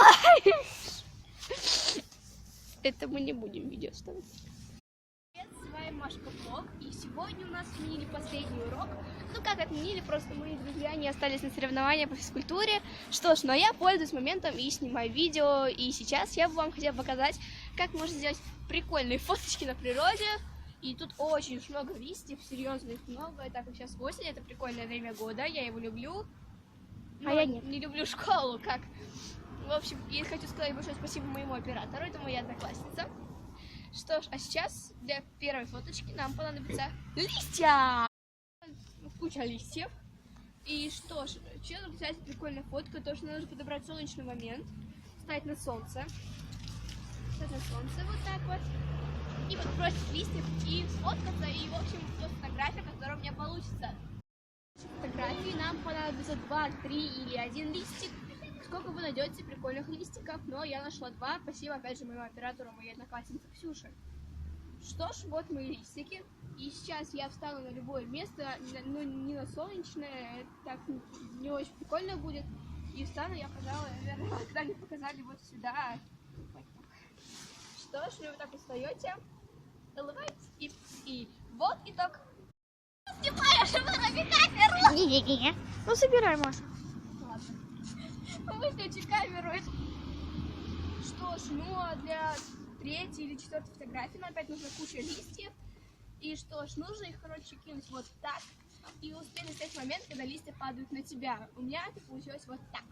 снимаешь? Это мы не будем видео ставить. Привет, с вами Машка Влог, и сегодня у нас отменили последний урок. Ну как отменили, просто мои друзья не остались на соревнования по физкультуре. Что ж, но я пользуюсь моментом и снимаю видео, и сейчас я бы вам хотела показать, как можно сделать прикольные фоточки на природе. И тут очень уж много листьев, серьезно их много. Так как сейчас осень, это прикольное время года, я его люблю. Но я нет. Не люблю школу, как. В общем, и хочу сказать большое спасибо моему оператору, это моя одноклассница. Что ж, а сейчас для первой фоточки нам понадобятся листья. Куча листьев. И что ж, чем взять прикольная фотка, то что нужно подобрать солнечный момент, ставить на солнце. Ставить на солнце вот так вот. И подбросить листьев и сфоткаться. И, в общем, вот фотография, которая у меня получится. Фотографии нам понадобится 2, 3 или 1 листик. Сколько вы найдете прикольных листиков, но я нашла 2. Спасибо опять же моему оператору, моей однокласснице Ксюше. Что ж, вот мои листики. И сейчас я встану на любое место, ну не на солнечное, так не очень прикольно будет. И встану я, пожалуй, наверное, когда мне показали вот сюда. Что ж, вы вот так встаете, улыбаетесь и вот итог. Снимаешь на камеру! Не-не-не. Ну собирай, Маша. Выключи камеру. Что ж, ну а для 3-й или 4-й фотографии нам опять нужна куча листьев. И что ж, нужно их, короче, кинуть вот так. И успеть настать момент, когда листья падают на тебя. У меня это получилось вот так.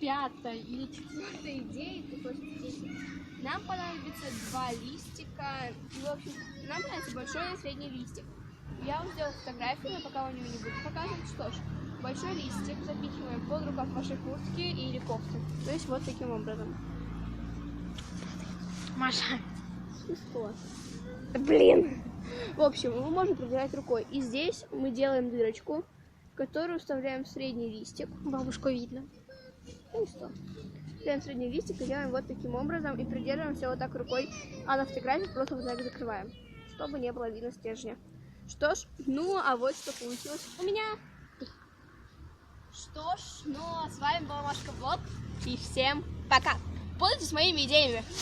5-я или 4-я идея, это точно здесь. Нам понадобится 2 листика. И, в общем, нам понадобится большой и средний листик. Я вам сделала фотографию, но пока вам не буду показывать. Что ж, большой листик запихиваем под рукав вашей куртки или кофты. То есть вот таким образом. Маша. Что? Блин! В общем, мы можем продирать рукой. И здесь мы делаем дырочку, в которую вставляем средний листик. Бабушку видно. Ну и что? Вставляем средний листик и делаем вот таким образом. И придерживаем все вот так рукой. А на фотографии просто вот так закрываем, чтобы не было видно стержня. Что ж, ну а вот что получилось у меня. Что ж, ну а с вами была Машка Влог. И всем пока. Пользуйтесь моими идеями.